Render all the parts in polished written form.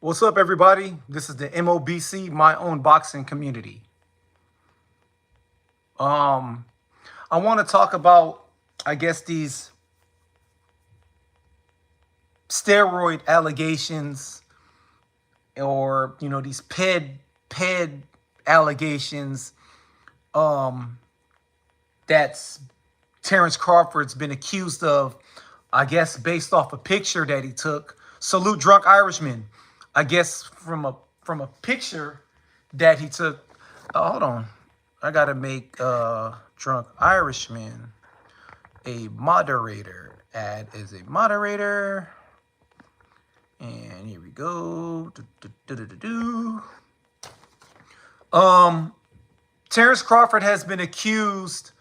What's up, everybody? This is the MOBC, my own boxing community. Um, I want to talk about, I guess, these steroid allegations, or these ped allegations. Um, that's Terence Crawford's been accused of. I guess based off a picture that he took. Salute drunk Irishman. I guess from a picture that he took. Hold on, I gotta make drunk Irishman a moderator. Add as a moderator, and here we go. Terence Crawford has been accused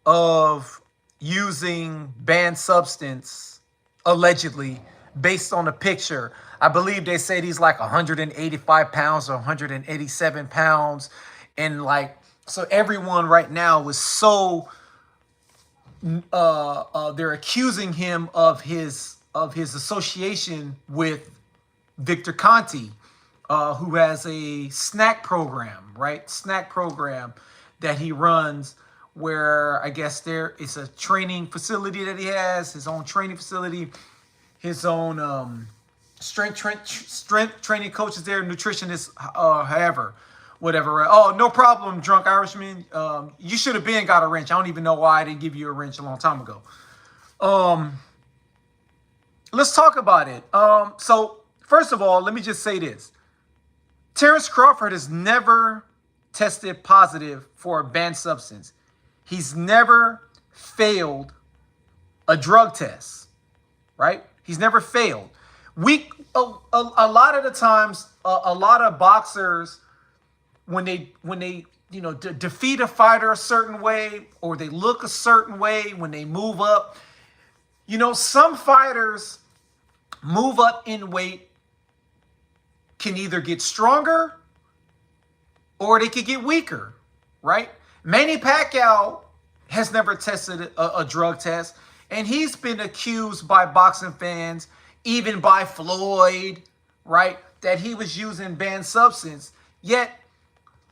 of using banned substance, allegedly, based on a picture. I believe they said he's like 185 pounds or 187 pounds. And so everyone right now is so, they're accusing him of his association with Victor Conti, who has a snack program, right? Snack program that he runs, where I guess there is a training facility that he has, his own training facility, his own strength training coaches there, nutritionists, however, whatever. Right? Oh, no problem, drunk Irishman. You should have been got a wrench. I don't even know why I didn't give you a wrench a long time ago. Let's talk about it. So first of all, let me just say this. Terence Crawford has never tested positive for a banned substance. He's never failed a drug test, right? He's never failed. A lot of the times, a lot of boxers, when they defeat a fighter a certain way, or they look a certain way when they move up, some fighters move up in weight, can either get stronger or they could get weaker, right? Manny Pacquiao has never tested a drug test, and he's been accused by boxing fans, even by Floyd, right, that he was using banned substance. Yet,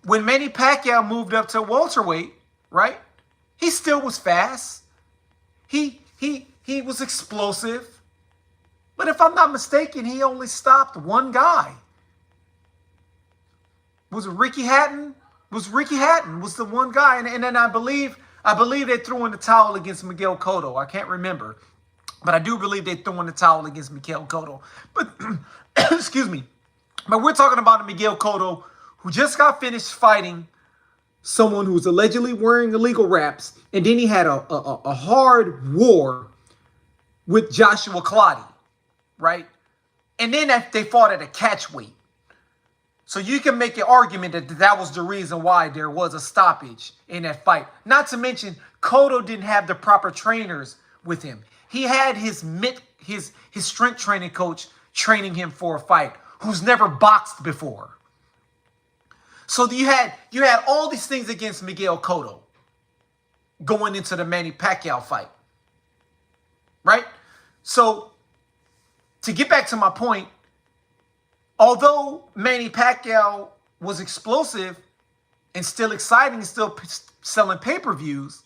when Manny Pacquiao moved up to welterweight, right, he still was fast. He was explosive. But if I'm not mistaken, he only stopped one guy. Was it Ricky Hatton? Ricky Hatton was the one guy, and then I believe they threw in the towel against Miguel Cotto. I can't remember, but I do believe they threw in the towel against Miguel Cotto. But excuse me, but we're talking about a Miguel Cotto who just got finished fighting someone who was allegedly wearing illegal wraps, and then he had a hard war with Joshua Clottey, right? And then they fought at a catch weight. So you can make an argument that was the reason why there was a stoppage in that fight. Not to mention, Cotto didn't have the proper trainers with him. He had his strength training coach training him for a fight, who's never boxed before. So you had all these things against Miguel Cotto going into the Manny Pacquiao fight, right? So to get back to my point, although Manny Pacquiao was explosive and still exciting, still selling pay-per-views,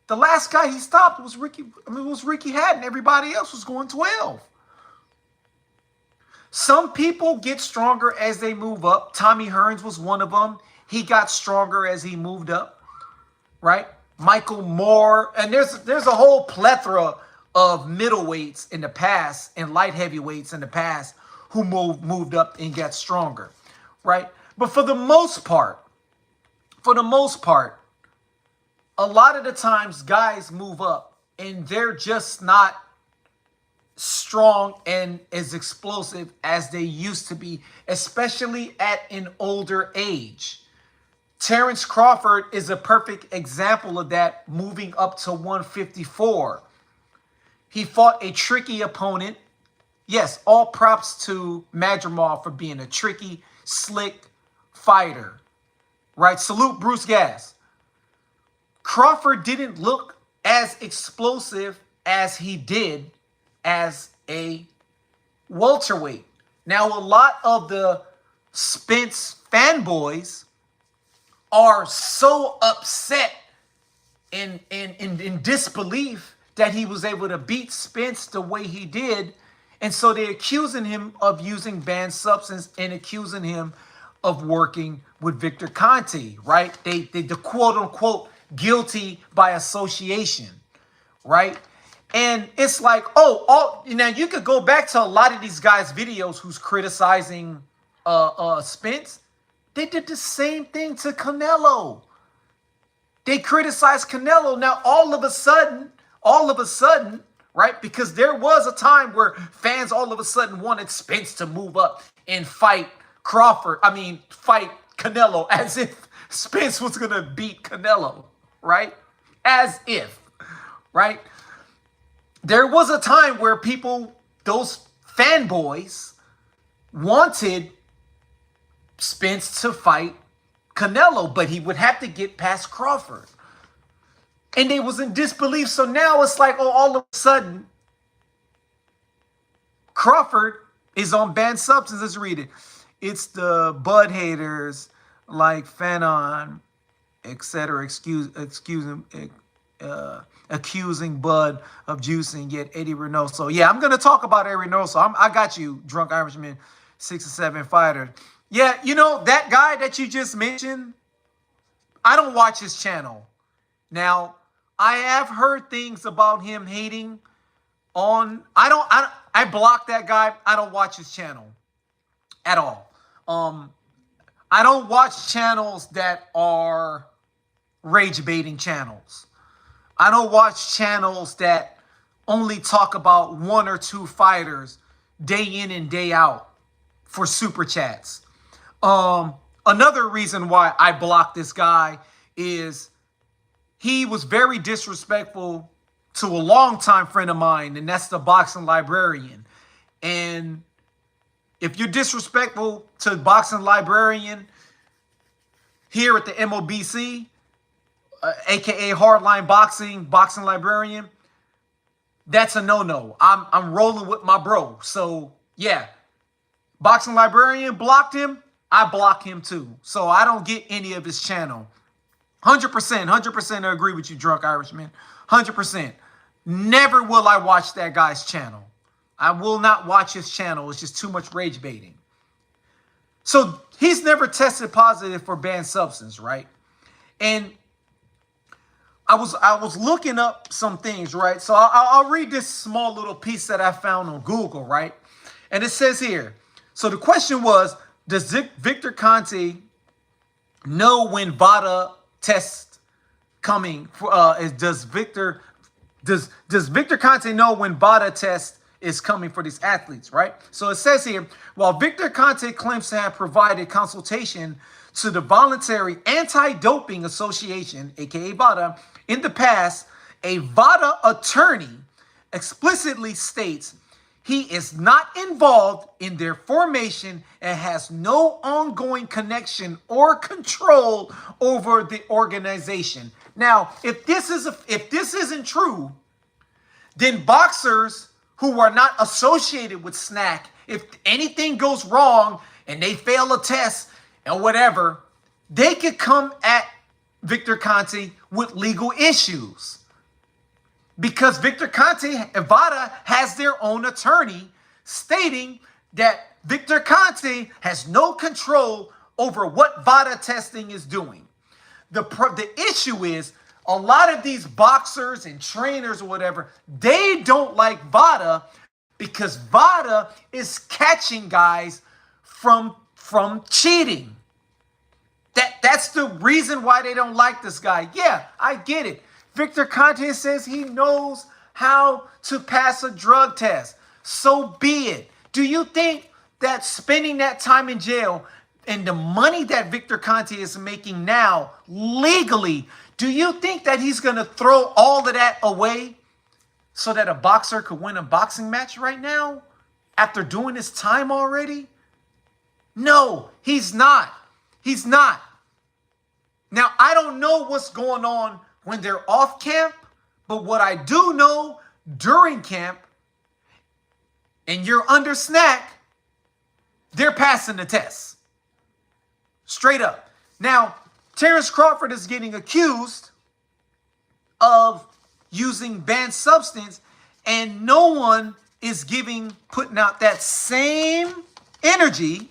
the last guy he stopped was Ricky Hatton. Everybody else was going 12. Some people get stronger as they move up. Tommy Hearns was one of them. He got stronger as he moved up, right? Michael Moore, and there's a whole plethora of middleweights in the past and light heavyweights in the past who moved up and got stronger, right? But for the most part, a lot of the times guys move up and they're just not strong and as explosive as they used to be, especially at an older age. Terence Crawford is a perfect example of that, moving up to 154. He fought a tricky opponent. Yes, all props to Madrimov for being a tricky, slick fighter, right? Salute Bruce Gass. Crawford didn't look as explosive as he did as a welterweight. Now, a lot of the Spence fanboys are so upset and in disbelief that he was able to beat Spence the way he did. And so they're accusing him of using banned substance and accusing him of working with Victor Conte, right? They the quote unquote guilty by association, right? And it's like, now you could go back to a lot of these guys' videos who's criticizing Spence. They did the same thing to Canelo. They criticized Canelo. Now, all of a sudden, right? Because there was a time where fans all of a sudden wanted Spence to move up and fight fight Canelo, as if Spence was going to beat Canelo, right? As if, right? There was a time where those fanboys, wanted Spence to fight Canelo, but he would have to get past Crawford. And they was in disbelief. So now it's like, all of a sudden, Crawford is on banned substance. Let's read it. It's the Bud haters like Fanon, etc. Accusing Bud of juicing, yet Eddie Reynoso. Yeah, I'm going to talk about Eddie Reynoso. I got you, Drunk Irishman, 6 or 7 fighter. Yeah, that guy that you just mentioned, I don't watch his channel. Now, I have heard things about him hating on, I blocked that guy. I don't watch his channel at all. I don't watch channels that are rage baiting channels. I don't watch channels that only talk about 1 or 2 fighters day in and day out for super chats. Another reason why I blocked this guy is he was very disrespectful to a longtime friend of mine, and that's the Boxing Librarian. And if you're disrespectful to Boxing Librarian here at the MOBC, aka Hardline Boxing Librarian, that's a no-no. I'm rolling with my bro. So yeah, Boxing Librarian blocked him. I block him too. So I don't get any of his channel. 100% I agree with you, Drunk Irishman. 100%. Never will I watch that guy's channel. I will not watch his channel. It's just too much rage baiting. So he's never tested positive for banned substance, right? And I was looking up some things, right? So I'll read this small little piece that I found on Google, right? And it says here, so the question was, does Victor Conte know when VADA test coming? Does Victor Conte know when VADA test is coming for these athletes, right? So it says here, while Victor Conte claims to have provided consultation to the Voluntary Anti-Doping Association, aka VADA, in the past, a VADA attorney explicitly states he is not involved in their formation and has no ongoing connection or control over the organization. Now, if this isn't true, then boxers who are not associated with SNAC, if anything goes wrong and they fail a test or whatever, they could come at Victor Conte with legal issues. Because Victor Conte and VADA has their own attorney stating that Victor Conte has no control over what VADA testing is doing. The issue is a lot of these boxers and trainers or whatever, they don't like VADA because VADA is catching guys from cheating. That's the reason why they don't like this guy. Yeah, I get it. Victor Conte says he knows how to pass a drug test. So be it. Do you think that spending that time in jail and the money that Victor Conte is making now legally, do you think that he's going to throw all of that away so that a boxer could win a boxing match right now after doing his time already? No, he's not. He's not. Now, I don't know what's going on when they're off camp, but what I do know during camp, and you're under SNAC, they're passing the test. Straight up. Now, Terence Crawford is getting accused of using banned substance, and no one is putting out that same energy,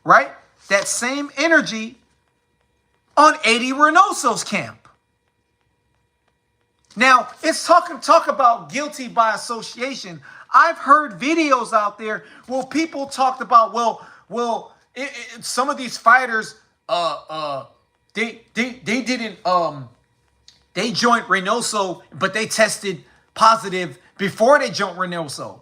right? That same energy on Eddie Reynoso's camp. Now, it's talk about guilty by association. I've heard videos out there where people talked about, some of these fighters, they didn't, they joined Reynoso, but they tested positive before they joined Reynoso.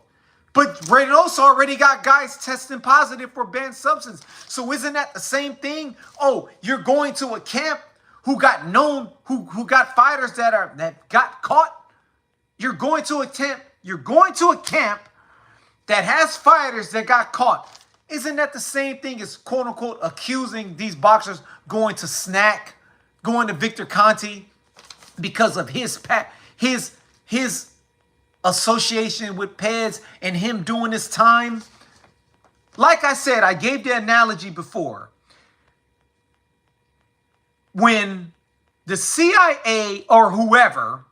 But Reynoso already got guys testing positive for banned substance. So isn't that the same thing? Oh, you're going to a camp who got fighters that got caught. You're going to a camp that has fighters that got caught. Isn't that the same thing as quote unquote accusing these boxers going to Victor Conte because of his association with Peds and him doing his time? Like I said, I gave the analogy before. When the CIA or whoever,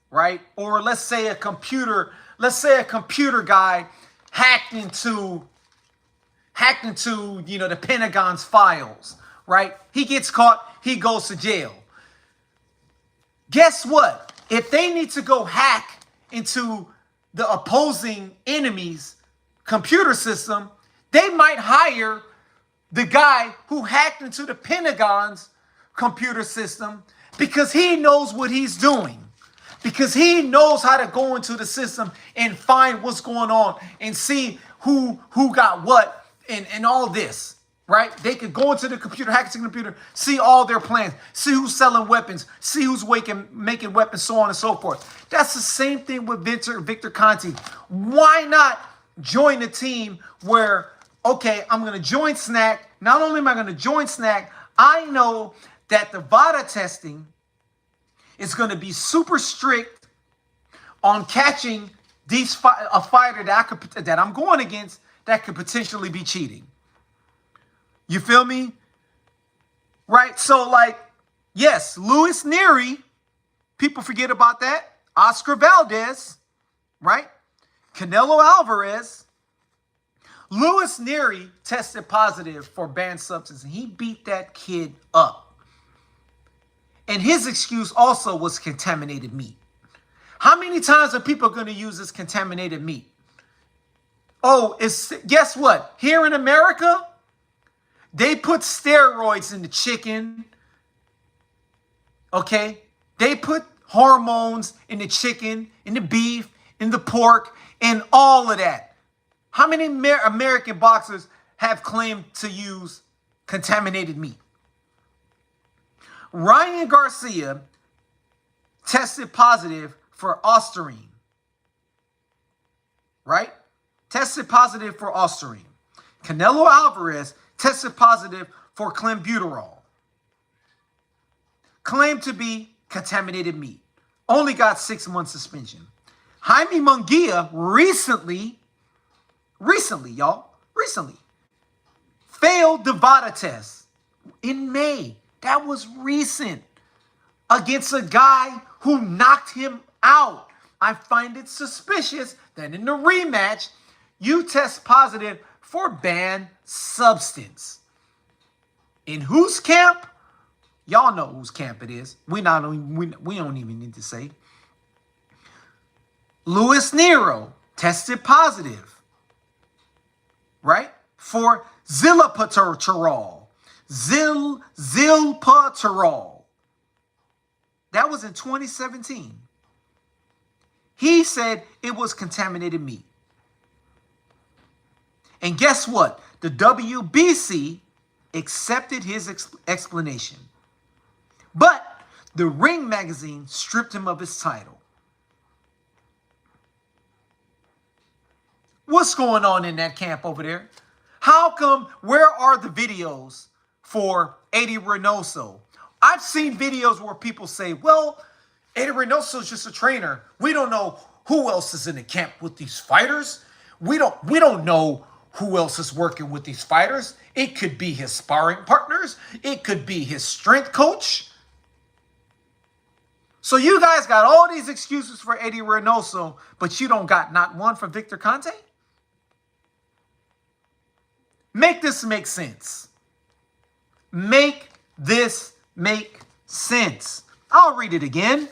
right, or let's say a computer guy hacked into the Pentagon's files, right? He gets caught, he goes to jail. Guess what? If they need to go hack into the opposing enemy's computer system, they might hire the guy who hacked into the Pentagon's computer system because he knows what he's doing. Because he knows how to go into the system and find what's going on and see who got what and all this, right? They could go into the computer, hack into the computer, see all their plans, see who's selling weapons, see who's making weapons, so on and so forth. That's the same thing with Victor Conte. Why not join a team where, okay, I'm going to join SNAC. Not only am I going to join SNAC, I know that the VADA testing is going to be super strict on catching a fighter that I'm going against that could potentially be cheating. You feel me? Right? So, like, yes, Luis Nery, people forget about that. Oscar Valdez, right? Canelo Alvarez. Luis Nery tested positive for banned substance, and he beat that kid up. And his excuse also was contaminated meat. How many times are people going to use this contaminated meat? Oh, guess what? Here in America, they put steroids in the chicken. Okay? They put hormones in the chicken, in the beef, in the pork, and all of that. How many American boxers have claimed to use contaminated meat? Ryan Garcia tested positive for Ostarine. Right? Tested positive for Ostarine. Canelo Alvarez tested positive for clenbuterol. Claimed to be contaminated meat. Only got 6 months suspension. Jaime Munguia recently, failed the VADA test in May. That was recent. Against a guy who knocked him out. I find it suspicious that in the rematch, you test positive for banned substance. In whose camp? Y'all know whose camp it is. We don't even need to say. Luis Nery tested positive, right, for zilpaterol. Zilpaterol. That was in 2017. He said it was contaminated meat. And guess what? The WBC accepted his explanation. But the Ring magazine stripped him of his title. What's going on in that camp over there? How come, where are the videos for Eddie Reynoso? I've seen videos where people say, well, Eddie Reynoso is just a trainer. We don't know who else is in the camp with these fighters. We don't know who else is working with these fighters. It could be his sparring partners. It could be his strength coach. So you guys got all these excuses for Eddie Reynoso, but you don't got not one for Victor Conte? Make this make sense. Make this make sense. I'll read it again.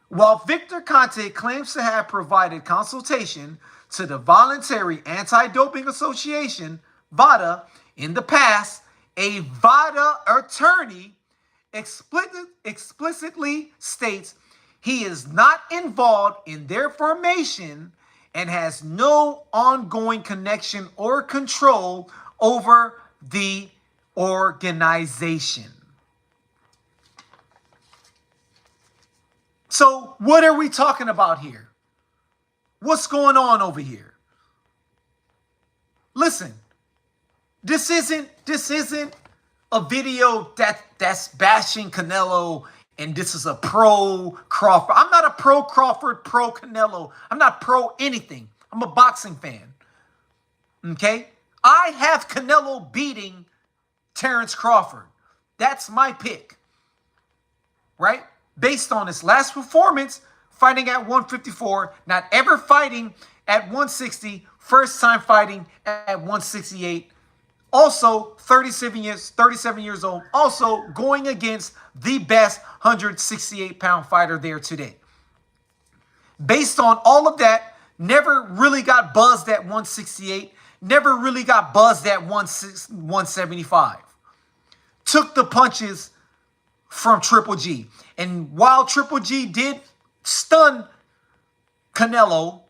While Victor Conte claims to have provided consultation to the Voluntary Anti-Doping Association, VADA, in the past, a VADA attorney explicitly states he is not involved in their formation and has no ongoing connection or control over the organization. So what are we talking about here? What's going on over here? Listen, this isn't a video that's bashing Canelo and this is a pro Crawford. I'm not a pro Crawford, pro Canelo. I'm not pro anything. I'm a boxing fan. Okay? I have Canelo beating Terence Crawford. That's my pick. Right? Based on his last performance, fighting at 154, not ever fighting at 160, first time fighting at 168. Also, 37 years old, also going against the best 168-pound fighter there today. Based on all of that, never really got buzzed at 168, never really got buzzed at 175. Took the punches from Triple G. And while Triple G did stun Canelo,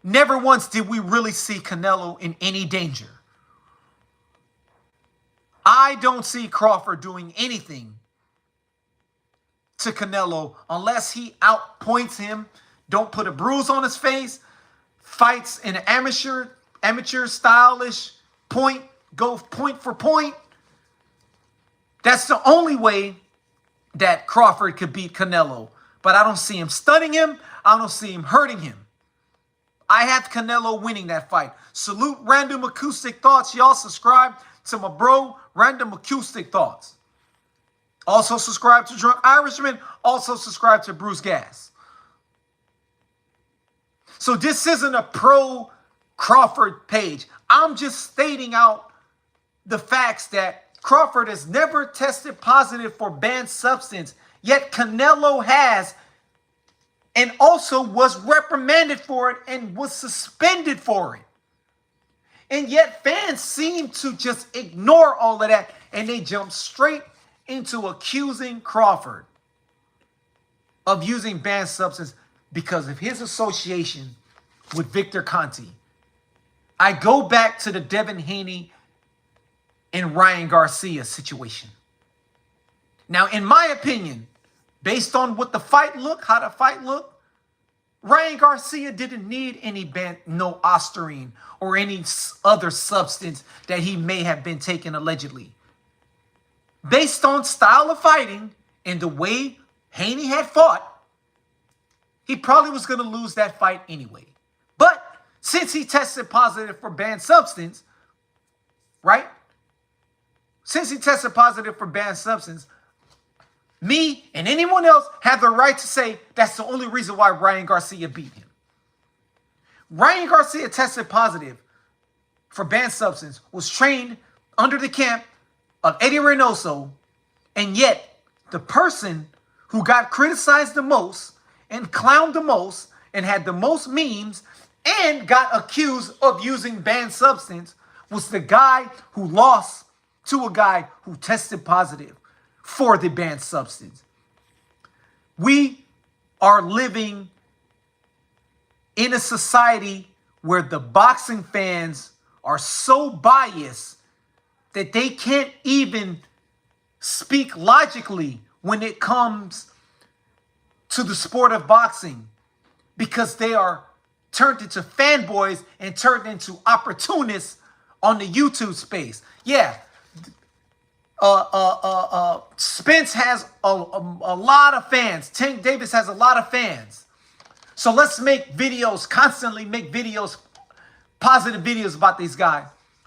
never once did we really see Canelo in any danger. I don't see Crawford doing anything to Canelo unless he outpoints him, don't put a bruise on his face, fights in an amateur stylish point, go point for point. That's the only way that Crawford could beat Canelo. But I don't see him stunning him. I don't see him hurting him. I have Canelo winning that fight. Salute Random Acoustic Thoughts. Y'all subscribe to my bro, Random Acoustic Thoughts. Also subscribe to Drunk Irishman. Also subscribe to Bruce Gas. So this isn't a pro Crawford page. I'm just stating out the facts that Crawford has never tested positive for banned substance, yet Canelo has, and also was reprimanded for it and was suspended for it. And yet fans seem to just ignore all of that and they jump straight into accusing Crawford of using banned substance because of his association with Victor Conte. I go back to the Devin Haney and Ryan Garcia situation. Now, in my opinion, based on what the fight looked, how the fight looked, Ryan Garcia didn't need any no Ostarine or any other substance that he may have been taking allegedly. Based on style of fighting and the way Haney had fought, he probably was going to lose that fight anyway. But since he tested positive for banned substance, right? Since he tested positive for banned substance, me and anyone else have the right to say that's the only reason why Ryan Garcia beat him. Ryan Garcia tested positive for banned substance, was trained under the camp of Eddie Reynoso, and yet the person who got criticized the most and clowned the most and had the most memes and got accused of using banned substance was the guy who lost to a guy who tested positive for the banned substance. We are living in a society where the boxing fans are so biased that they can't even speak logically when it comes to the sport of boxing because they are turned into fanboys and turned into opportunists on the YouTube space. Yeah. Spence has a lot of fans. Tank Davis has a lot of fans. So let's make videos, constantly make videos, positive videos about these guys.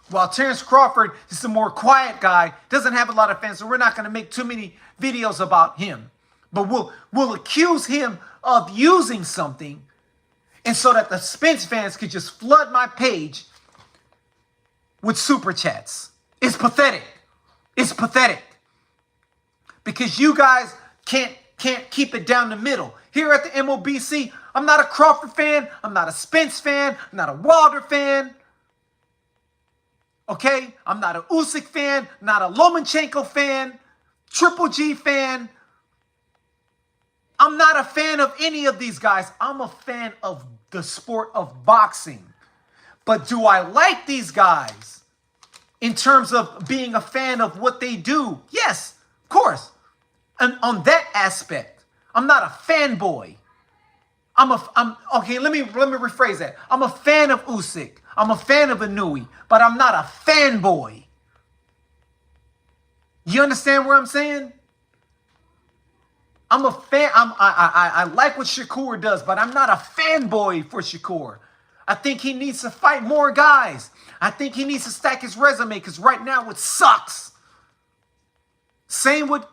While Terence Crawford is a more quiet guy, doesn't have a lot of fans, so we're not going to make too many videos about him. But we'll accuse him of using something, and so that the Spence fans could just flood my page with super chats. It's pathetic. It's pathetic. Because you guys can't keep it down the middle. Here at the MOBC, I'm not a Crawford fan. I'm not a Spence fan. I'm not a Wilder fan. Okay? I'm not a Usyk fan. Not a Lomachenko fan. Triple G fan. I'm not a fan of any of these guys. I'm a fan of the sport of boxing. But do I like these guys in terms of being a fan of what they do? Yes, of course. And on that aspect, I'm not a fanboy. Okay, let me rephrase that. I'm a fan of Usyk. I'm a fan of Inouye, but I'm not a fanboy. You understand what I'm saying? I'm a fan. I like what Shakur does, but I'm not a fanboy for Shakur. I think he needs to fight more guys. I think he needs to stack his resume because right now it sucks. Same with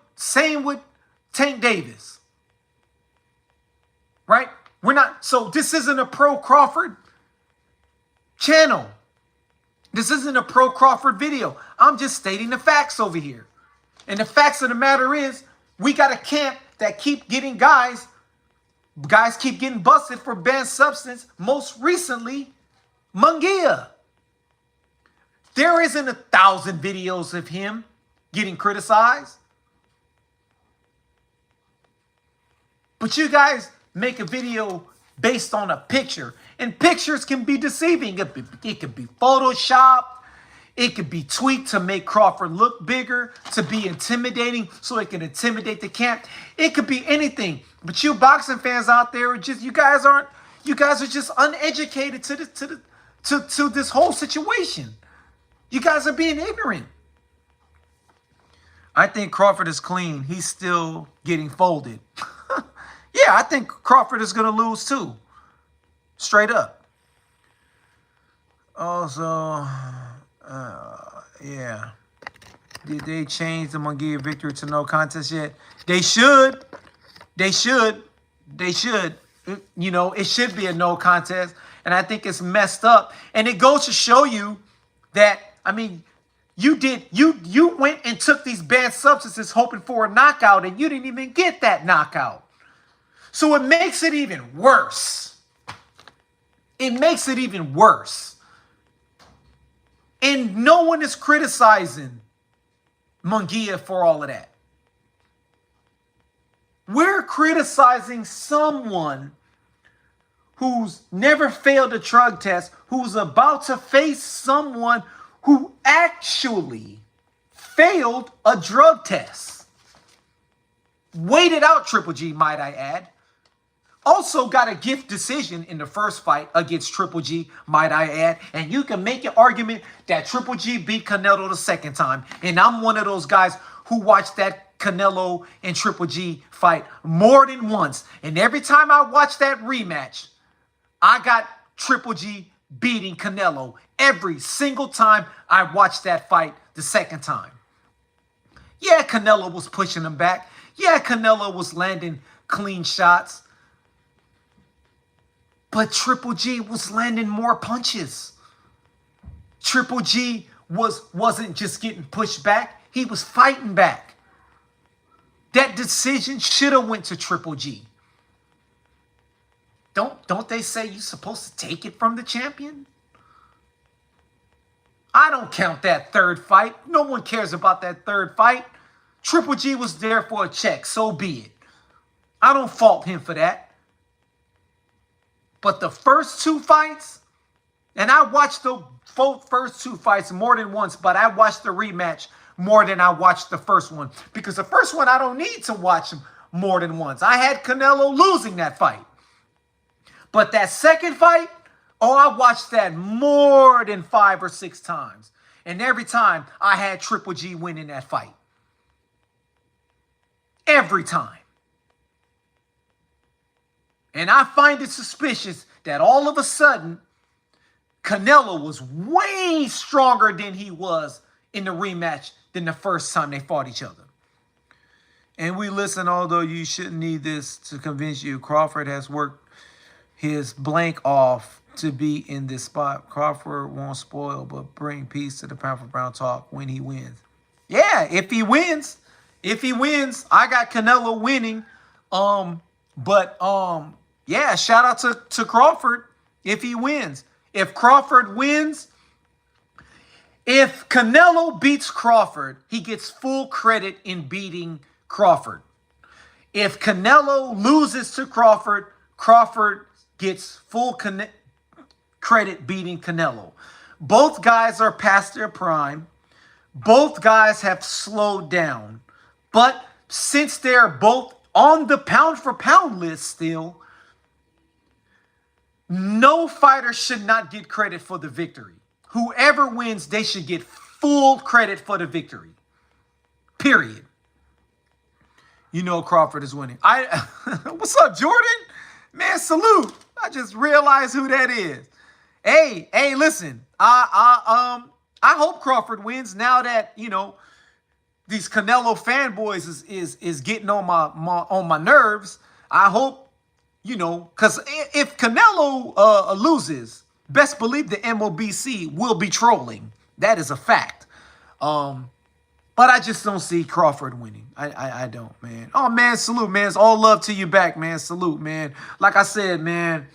Tank Davis. Right? We're not, so this isn't a pro Crawford channel. This isn't a pro Crawford video. I'm just stating the facts over here. And the facts of the matter is, we got a camp that keep getting guys keep getting busted for banned substance. Most recently, Munguia. There isn't 1,000 videos of him getting criticized. But you guys make a video based on a picture. And pictures can be deceiving. It could be photoshopped. It could be tweaked to make Crawford look bigger, to be intimidating, so it can intimidate the camp. It could be anything. But you boxing fans out there are just, you guys are just uneducated to this whole situation. You guys are being ignorant. I think Crawford is clean. He's still getting folded. Yeah, I think Crawford is going to lose too. Straight up. Also, yeah. Did they change the Munguia victory to no contest yet? They should. They should. They should. You know, it should be a no contest. And I think it's messed up. And it goes to show you that, I mean, you went and took these banned substances hoping for a knockout, and you didn't even get that knockout. So it makes it even worse. It makes it even worse. And no one is criticizing Munguia for all of that. We're criticizing someone who's never failed a drug test, who's about to face someone who actually failed a drug test. Waited out Triple G, might I add. Also got a gift decision in the first fight against Triple G, might I add. And you can make an argument that Triple G beat Canelo the second time. And I'm one of those guys who watched that Canelo and Triple G fight more than once. And every time I watched that rematch, I got Triple G beating Canelo every single time I watched that fight the second time. Yeah, Canelo was pushing him back. Yeah, Canelo was landing clean shots. But Triple G was landing more punches. Triple G wasn't just getting pushed back. He was fighting back. That decision should have went to Triple G. Don't they say you're supposed to take it from the champion? I don't count that third fight. No one cares about that third fight. Triple G was there for a check, so be it. I don't fault him for that. But the first two fights, and I watched the first two fights more than once, but I watched the rematch more than I watched the first one. Because the first one, I don't need to watch him more than once. I had Canelo losing that fight. But that second fight, oh, I watched that more than 5 or 6 times. And every time, I had Triple G winning that fight. Every time. And I find it suspicious that all of a sudden, Canelo was way stronger than he was in the rematch than the first time they fought each other. And we listen, although you shouldn't need this to convince you, Crawford has worked his blank off to be in this spot. Crawford won't spoil, but bring peace to the pound for pound talk when he wins. Yeah, if he wins, I got Canelo winning. Yeah, shout out to Crawford if he wins. If Crawford wins, if Canelo beats Crawford, he gets full credit in beating Crawford. If Canelo loses to Crawford, Crawford gets full credit beating Canelo. Both guys are past their prime. Both guys have slowed down. But since they're both on the pound for pound list still, no fighter should not get credit for the victory. Whoever wins, they should get full credit for the victory. Period. You know Crawford is winning. What's up, Jordan? Man, salute. I just realized who that is. Hey, listen. I hope Crawford wins now that, you know, these Canelo fanboys is getting on my nerves. I hope, you know, because if Canelo loses, best believe the MOBC will be trolling. That is a fact. But I just don't see Crawford winning. I don't, man. Oh, man, salute, man. It's all love to you back, man. Salute, man. Like I said, man,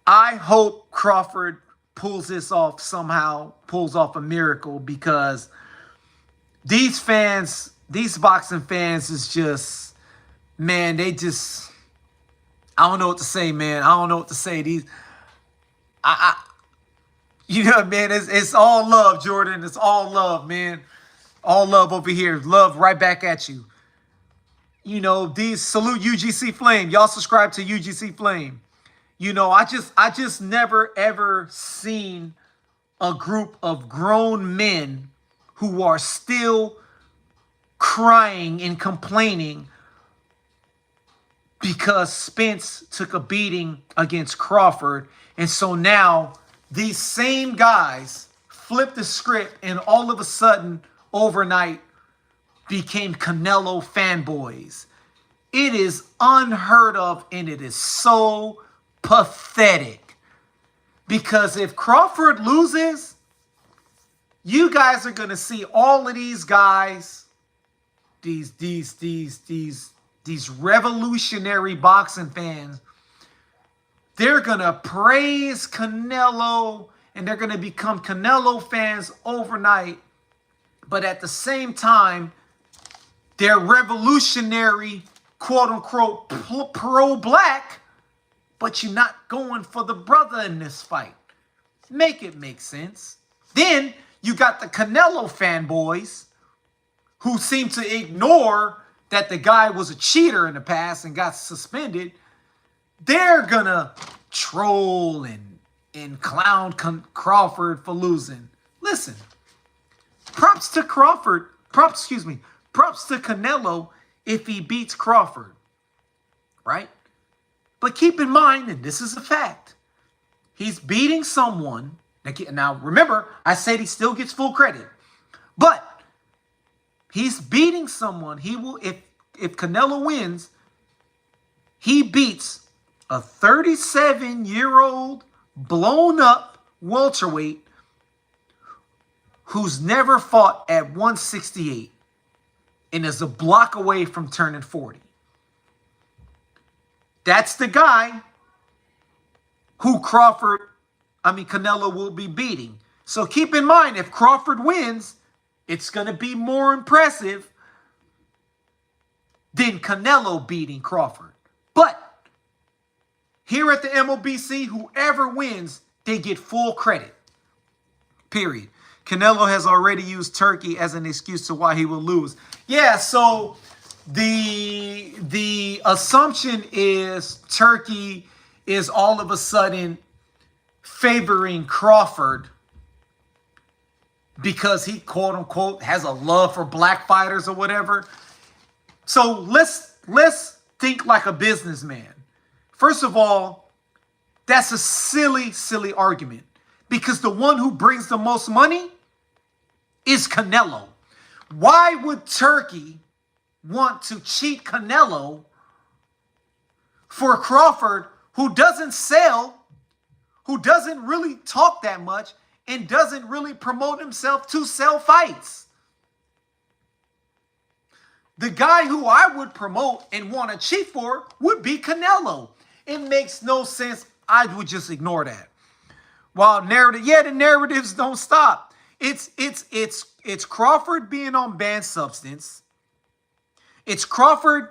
I hope Crawford pulls this off somehow, pulls off a miracle, because these fans, these boxing fans is just, man, they just, I don't know what to say, man. I don't know what to say. You know, man, it's all love, Jordan. It's all love, man. All love over here. Love right back at you. You know, these salute UGC Flame. Y'all subscribe to UGC Flame. You know, I just never ever seen a group of grown men who are still crying and complaining because Spence took a beating against Crawford. And so now these same guys flipped the script and all of a sudden, overnight, became Canelo fanboys. It is unheard of, and it is so pathetic. Because if Crawford loses, you guys are going to see all of these guys, these revolutionary boxing fans, they're going to praise Canelo and they're going to become Canelo fans overnight. But at the same time, they're revolutionary, quote unquote, pro-black, but you're not going for the brother in this fight. Make it make sense. Then you got the Canelo fanboys who seem to ignore that the guy was a cheater in the past and got suspended. They're gonna troll and clown Crawford for losing. Listen, props to Crawford. Props to Canelo if he beats Crawford, right? But keep in mind, and this is a fact, he's beating someone. Now, remember, I said he still gets full credit, but he's beating someone. He will, if Canelo wins, he beats a 37-year-old blown up welterweight who's never fought at 168 and is a block away from turning 40. That's the guy who Canelo will be beating. So keep in mind, if Crawford wins, it's going to be more impressive than Canelo beating Crawford. But here at the MOBC, whoever wins, they get full credit. Period. Canelo has already used Turkey as an excuse to why he will lose. Yeah, so the assumption is Turkey is all of a sudden favoring Crawford because he, quote unquote, has a love for black fighters or whatever. So let's think like a businessman. First of all, that's a silly, silly argument because the one who brings the most money is Canelo. Why would Turkey want to cheat Canelo for Crawford, who doesn't sell, who doesn't really talk that much, and doesn't really promote himself to sell fights? The guy who I would promote and want to cheat for would be Canelo. It makes no sense. I would just ignore that. While the narratives don't stop. It's Crawford being on banned substance. It's Crawford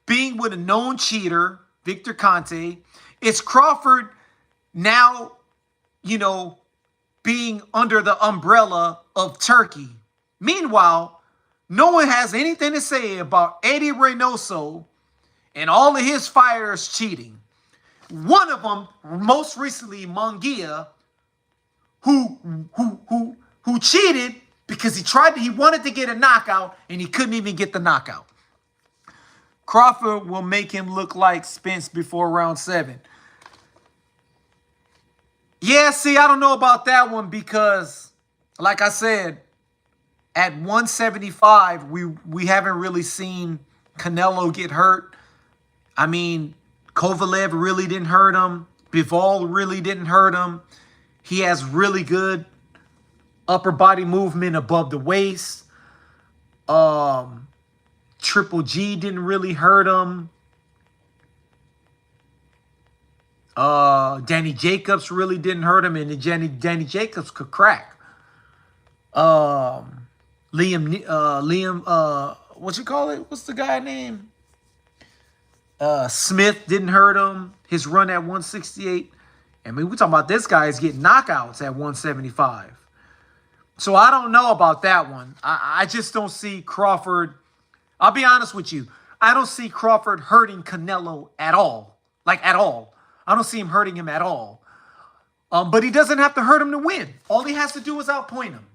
being with a known cheater, Victor Conte. It's Crawford now, being under the umbrella of Turkey. Meanwhile, no one has anything to say about Eddie Reynoso and all of his fighters cheating. One of them, most recently, Munguia, who cheated because he wanted to get a knockout and he couldn't even get the knockout. Crawford will make him look like Spence before round 7. Yeah, see, I don't know about that one because, like I said, at 175, we haven't really seen Canelo get hurt. I mean, Kovalev really didn't hurt him. Bivol really didn't hurt him. He has really good upper body movement above the waist. Triple G didn't really hurt him. Danny Jacobs really didn't hurt him, and Danny Jacobs could crack. Liam, what you call it? What's the guy name? Smith didn't hurt him. His run at 168. I mean, we're talking about this guy is getting knockouts at 175. So I don't know about that one. I just don't see Crawford. I'll be honest with you. I don't see Crawford hurting Canelo at all. Like, at all. I don't see him hurting him at all. But he doesn't have to hurt him to win. All he has to do is outpoint him.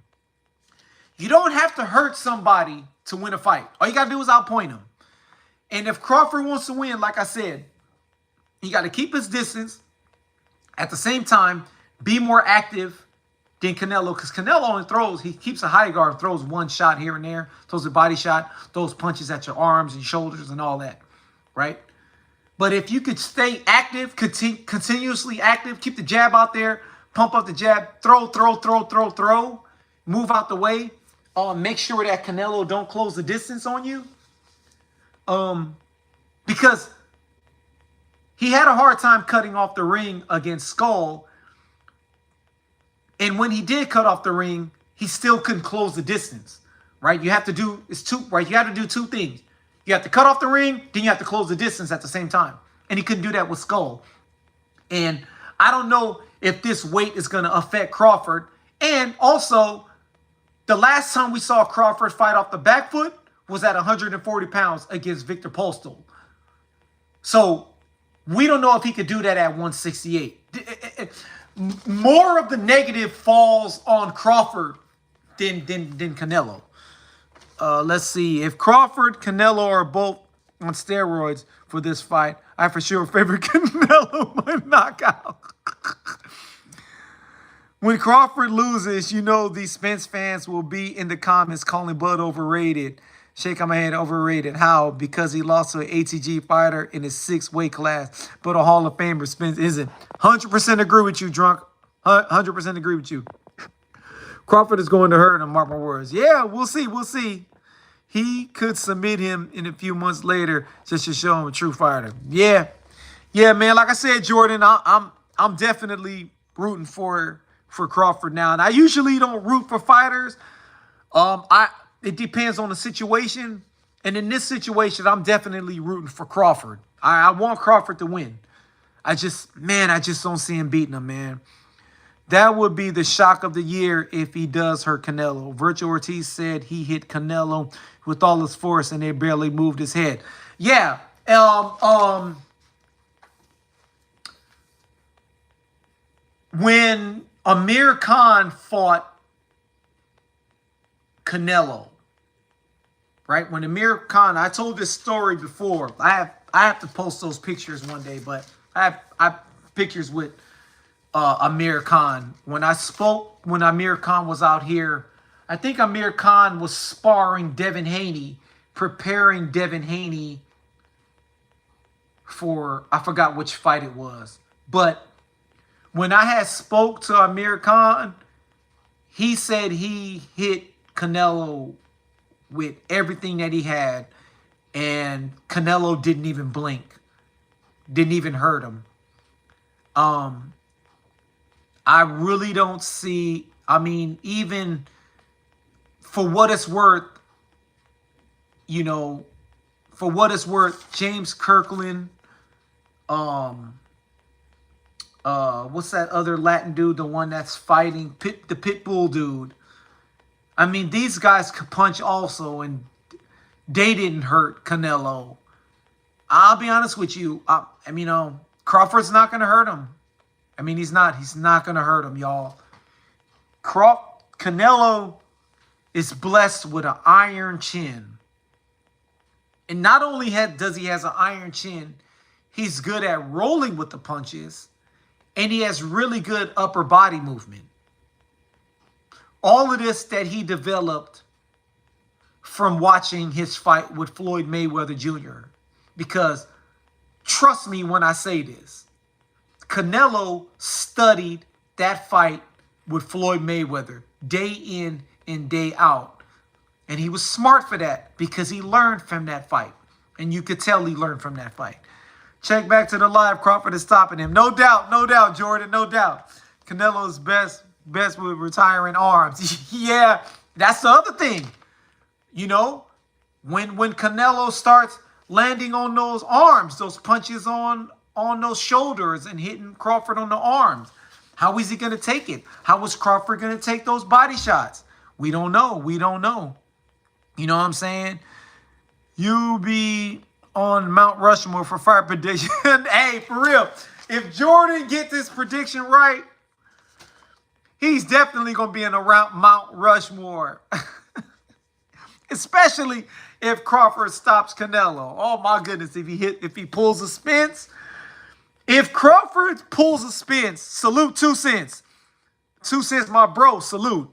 You don't have to hurt somebody to win a fight. All you got to do is outpoint him. And if Crawford wants to win, like I said, he got to keep his distance. At the same time, be more active than Canelo. Because Canelo only throws, he keeps a high guard, throws one shot here and there, throws a body shot, throws punches at your arms and shoulders and all that. Right? But if you could stay active, continuously active, keep the jab out there, pump up the jab, throw, move out the way, make sure that Canelo don't close the distance on you. Because he had a hard time cutting off the ring against Skull. And when he did cut off the ring, he still couldn't close the distance. Right? You have to do two things. You have to cut off the ring, then you have to close the distance at the same time. And he couldn't do that with Skull. And I don't know if this weight is going to affect Crawford. And also, the last time we saw Crawford fight off the back foot was at 140 pounds against Victor Postol. So, we don't know if he could do that at 168. More of the negative falls on Crawford than Canelo. Let's see. If Crawford, Canelo are both on steroids for this fight, I for sure favor Canelo by knockout. When Crawford loses, these Spence fans will be in the comments calling Bud overrated. Shaking my head, overrated. How? Because he lost to an ATG fighter in his 6th weight class, but a Hall of Famer. Spence isn't. 100% agree with you, drunk. 100% agree with you. Crawford is going to hurt him, mark my words. Yeah, we'll see. We'll see. He could submit him in a few months later just to show him a true fighter. Yeah. Yeah, man. Like I said, Jordan, I'm definitely rooting for Crawford now. And I usually don't root for fighters. It depends on the situation. And in this situation, I'm definitely rooting for Crawford. I want Crawford to win. I just don't see him beating him, man. That would be the shock of the year if he does hurt Canelo. Virgil Ortiz said he hit Canelo with all his force and they barely moved his head. Yeah. When Amir Khan fought Canelo, right? When Amir Khan, I told this story before. I I have to post those pictures one day, but I have pictures with Amir Khan. When Amir Khan was out here, I think Amir Khan was sparring Devin Haney, preparing Devin Haney for, I forgot which fight it was. But when I had spoke to Amir Khan, he said he hit Canelo with everything that he had, and Canelo didn't even blink, didn't even hurt him. I really don't see, I mean, even for what it's worth, you know, for what it's worth, James Kirkland, what's that other Latin dude, the one that's fighting, the Pitbull dude. I mean, these guys could punch also, and they didn't hurt Canelo. I'll be honest with you. I mean, Crawford's not going to hurt him. I mean, he's not going to hurt him, y'all. Canelo is blessed with an iron chin. And not only does he has an iron chin, he's good at rolling with the punches, and he has really good upper body movement. All of this that he developed from watching his fight with Floyd Mayweather Jr. Because trust me when I say this, Canelo studied that fight with Floyd Mayweather day in and day out. And he was smart for that because he learned from that fight. And you could tell he learned from that fight. Check back to the live. Crawford is stopping him. No doubt, Jordan, no doubt. Canelo's best with retiring arms. Yeah, that's the other thing. You know, when Canelo starts landing on those arms, those punches on those shoulders and hitting Crawford on the arms, how is he going to take it? How is Crawford going to take those body shots? We don't know. We don't know. You know what I'm saying? You be on Mount Rushmore for fight prediction. Hey, for real. If Jordan gets this prediction right, he's definitely going to be in around Mount Rushmore. Especially if Crawford stops Canelo. Oh my goodness, if he pulls a Spence. If Crawford pulls a Spence, salute 2 cents. 2 cents, my bro, salute.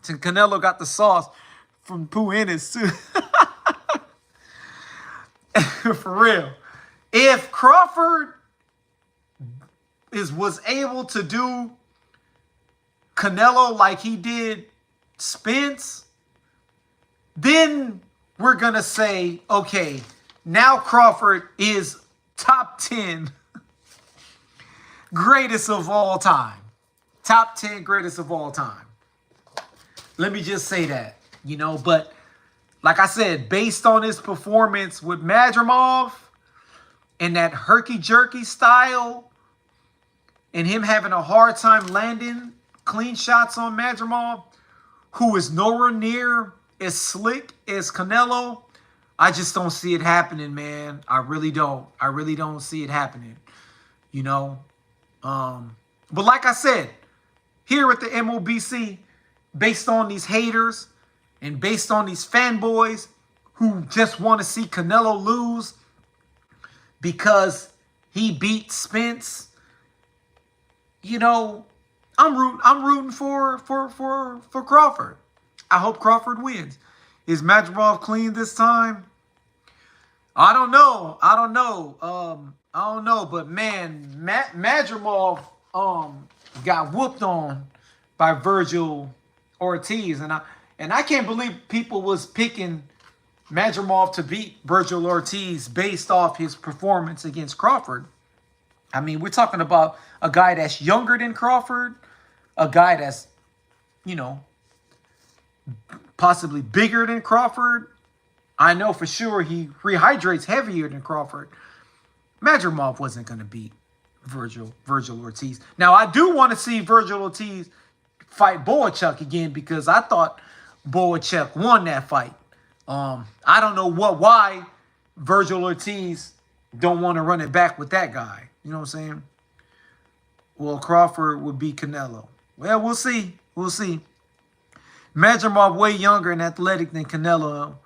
And Canelo got the sauce from Pooh Ennis too. For real. If Crawford was able to do Canelo like he did Spence, then we're going to say, okay, now Crawford is top 10 greatest of all time. Top 10 greatest of all time. Let me just say that, you know, but like I said, based on his performance with Madrimov and that herky-jerky style and him having a hard time landing clean shots on Madrimov, who is nowhere near as slick as Canelo, I just don't see it happening, man. I really don't. I really don't see it happening, you know. But like I said, here at the MOBC, based on these haters and based on these fanboys who just want to see Canelo lose because he beat Spence, you know, I'm rooting for Crawford. I hope Crawford wins. Is Madrimov clean this time? I don't know. I don't know. But man, Madrimov got whooped on by Virgil Ortiz, and I can't believe people was picking Madrimov to beat Virgil Ortiz based off his performance against Crawford. I mean, we're talking about a guy that's younger than Crawford, a guy that's, you know, possibly bigger than Crawford. I know for sure he rehydrates heavier than Crawford. Madrimov wasn't going to beat Virgil Ortiz. Now, I do want to see Virgil Ortiz fight Boachuk again because I thought Boachuk won that fight. I don't know why Virgil Ortiz don't want to run it back with that guy. You know what I'm saying? Well, Crawford would beat Canelo. Well, we'll see. We'll see. Madrimov way younger and athletic than Canelo.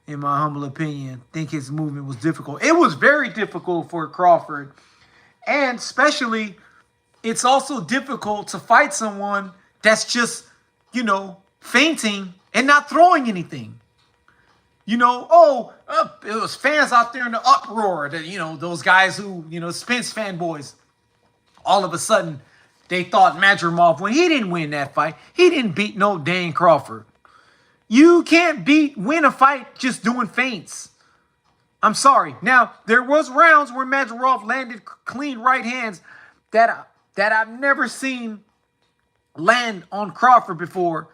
in my humble opinion. Think his movement was difficult. It was very difficult for Crawford. And especially, it's also difficult to fight someone that's just, fainting and not throwing anything. It was fans out there in the uproar that, those guys who, Spence fanboys, all of a sudden, they thought Madrimov, when he didn't win that fight, he didn't beat no dang Crawford. You can't win a fight just doing feints. I'm sorry. Now, there was rounds where Madrimov landed clean right hands that I've never seen land on Crawford before.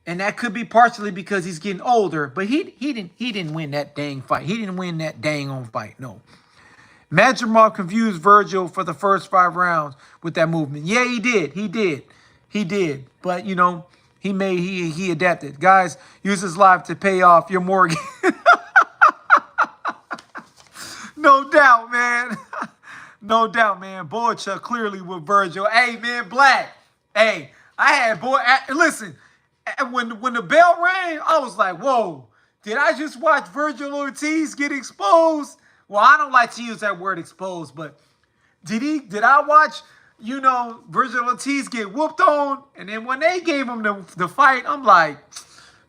And that could be partially because he's getting older, but he didn't win that dang fight. He didn't win that dang on fight. No. Madrimov confused Virgil for the first 5 rounds with that movement. Yeah, he did. He did. But he adapted. Guys, use his life to pay off your mortgage. No doubt, man. No doubt, man. Boychuk clearly with Virgil. Hey, man, Black. Hey, I had listen. When the bell rang, I was like, whoa, did I just watch Virgil Ortiz get exposed? Well, I don't like to use that word exposed, but did I watch, Virgil Ortiz get whooped on? And then when they gave him the fight, I'm like,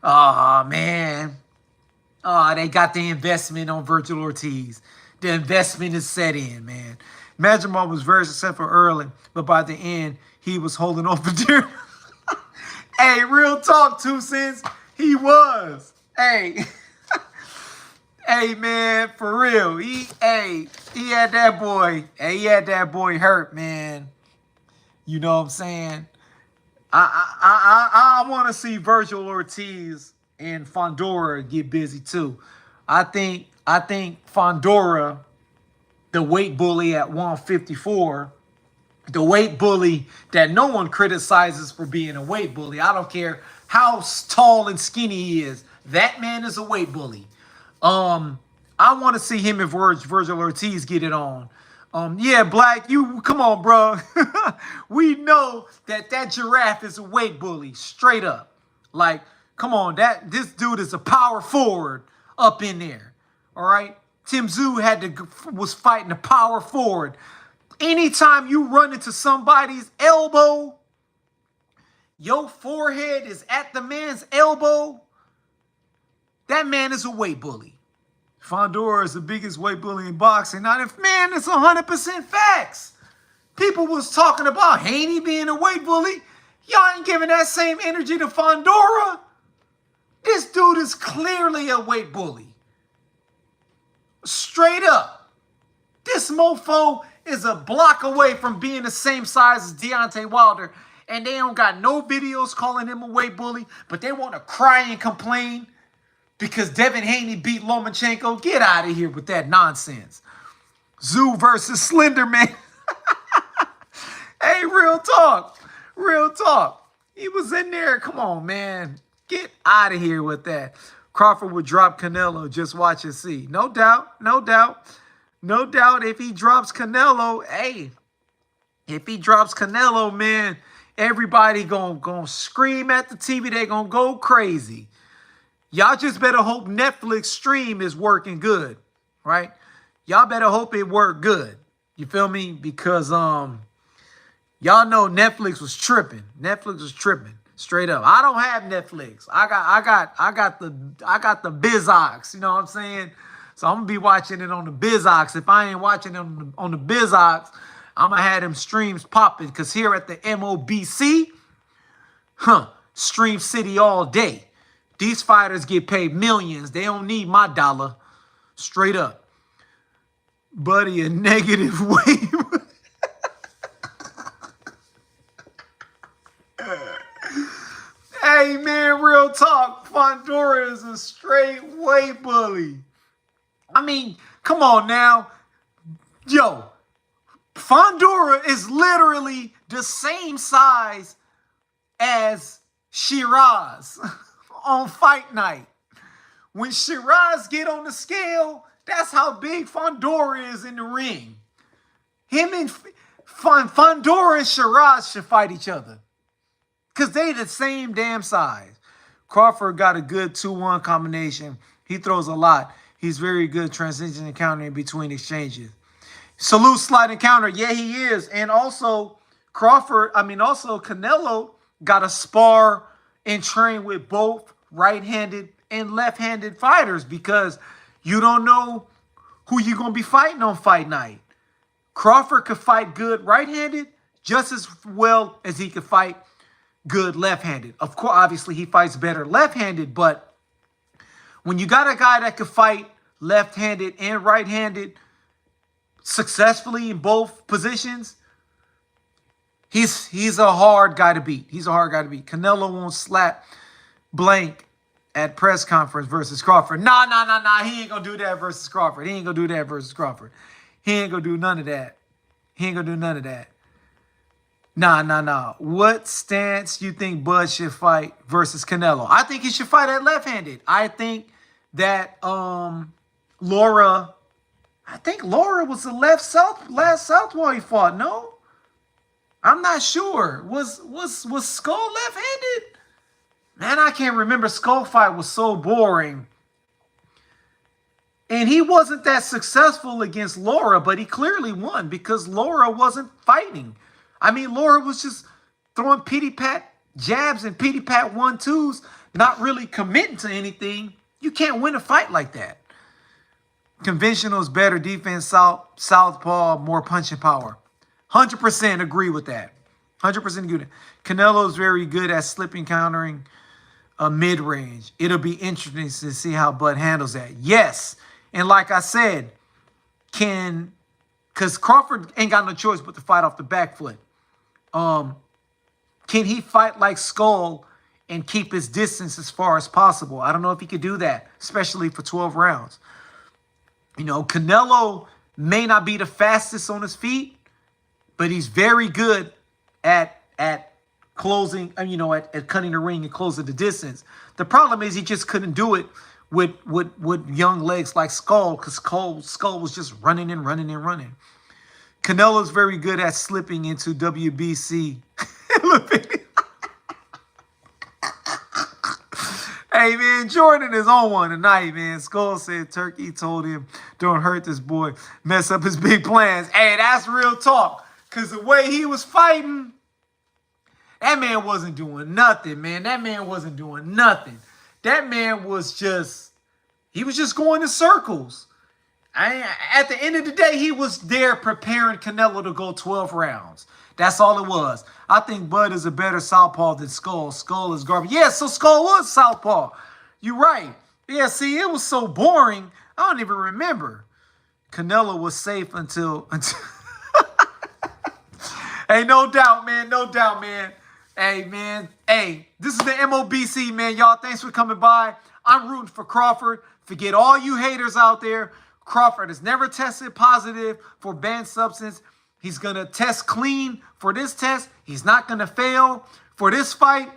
oh, man. Oh, they got the investment on Virgil Ortiz. The investment is set in, man. Madrimov was very successful early, but by the end, he was holding off the deer. Hey, real talk, 2 cents. He was. Hey. Hey, man, for real. He had that boy. Hey, he had that boy hurt, man. You know what I'm saying? I want to see Virgil Ortiz and Fondora get busy too. I think Fondora, the weight bully at 154, the weight bully that no one criticizes for being a weight bully. I don't care how tall and skinny he is. That man is a weight bully. I want to see him and Virgil Ortiz get it on. Yeah, Black, you come on, bro. We know that giraffe is a weight bully, straight up. Like, come on, this dude is a power forward up in there. All right, Tim Tszyu was fighting a power forward. Anytime you run into somebody's elbow, your forehead is at the man's elbow, that man is a weight bully. Fondora is the biggest weight bully in boxing. Now, man, it's 100% facts. People was talking about Haney being a weight bully. Y'all ain't giving that same energy to Fondora. This dude is clearly a weight bully. Straight up. This mofo is a block away from being the same size as Deontay Wilder, and they don't got no videos calling him a weight bully, but they want to cry and complain because Devin Haney beat Lomachenko. Get out of here with that nonsense. Tszyu versus Slenderman. Hey, real talk. Real talk. He was in there. Come on, man. Get out of here with that. Crawford would drop Canelo. Just watch and see. No doubt. No doubt. No doubt if he drops Canelo, hey, if he drops Canelo, man, everybody gonna scream at the TV. They gonna go crazy. Y'all just better hope Netflix stream is working good, right? Y'all better hope it worked good. You feel me? Because y'all know Netflix was tripping. Netflix was tripping. Straight up. I don't have Netflix. I got the BizOx, you know what I'm saying? So I'm going to be watching it on the BizOx. If I ain't watching it on the BizOx, I'm going to have them streams popping. Because here at the MOBC, Stream City all day. These fighters get paid millions. They don't need my dollar. Straight up. Buddy, a negative weight. Hey, man, real talk. Fondora is a straight weight bully. I mean, come on now. Yo, Fondora is literally the same size as Shiraz on fight night. When Shiraz get on the scale, that's how big Fondora is in the ring. Him and Fondora and Shiraz should fight each other. Because they the same damn size. Crawford got a good 2-1 combination. He throws a lot. He's very good transition and countering between exchanges. Salute sliding counter. Yeah, he is. And also also Canelo got a spar and train with both right-handed and left-handed fighters because you don't know who you're going to be fighting on fight night. Crawford could fight good right-handed just as well as he could fight good left-handed. Of course, obviously, he fights better left-handed, but when you got a guy that could fight left-handed and right-handed successfully in both positions, he's a hard guy to beat. He's a hard guy to beat. Canelo won't slap blank at press conference versus Crawford. Nah. He ain't going to do that versus Crawford. He ain't going to do that versus Crawford. He ain't going to do none of that. He ain't going to do none of that. Nah. What stance you think Bud should fight versus Canelo? I think he should fight at left-handed. I think that Laura was the last southpaw he fought. No, I'm not sure. Was Skull left-handed? Man, I can't remember. Skull fight was so boring. And he wasn't that successful against Laura, but he clearly won because Laura wasn't fighting. I mean, Laura was just throwing pity-pat jabs and pity-pat 1-2s, not really committing to anything. You can't win a fight like that. Conventional is better defense, southpaw, more punching power. 100% agree with that. 100% good. Canelo is very good at slipping, countering mid-range. It'll be interesting to see how Bud handles that. Yes. And like I said, because Crawford ain't got no choice but to fight off the back foot. Can he fight like Skull and keep his distance as far as possible? I don't know if he could do that, especially for 12 rounds. You know, Canelo may not be the fastest on his feet, but he's very good at closing, at cutting the ring and closing the distance. The problem is he just couldn't do it with young legs like Skull, because Skull was just running. Canelo's very good at slipping into WBC. Hey, man, Jordan is on one tonight, man. Skull said Turkey told him, don't hurt this boy, mess up his big plans. Hey, that's real talk, because the way he was fighting, that man wasn't doing nothing, man. That man wasn't doing nothing. That man was just, he was just going in circles. At the end of the day, he was there preparing Canelo to go 12 rounds. That's all it was. I think Bud is a better southpaw than Skull. Skull is garbage. Yeah, so Skull was southpaw. You're right. Yeah, see, it was so boring, I don't even remember. Canelo was safe until... Hey, no doubt, man. Hey, man. Hey, this is the MOBC, man. Y'all, thanks for coming by. I'm rooting for Crawford. Forget all you haters out there. Crawford has never tested positive for banned substance. He's going to test clean for this test. He's not going to fail for this fight.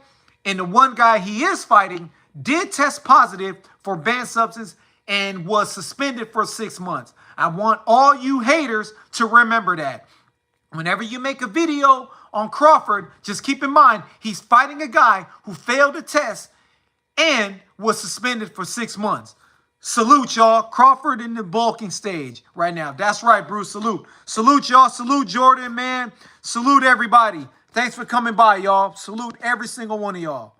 And the one guy he is fighting did test positive for banned substance and was suspended for 6 months. I want all you haters to remember that. Whenever you make a video on Crawford, just keep in mind, he's fighting a guy who failed a test and was suspended for 6 months. Salute, y'all. Crawford in the bulking stage right now. That's right, Bruce. Salute. Salute, y'all. Salute, Jordan, man. Salute, everybody. Thanks for coming by, y'all. Salute every single one of y'all.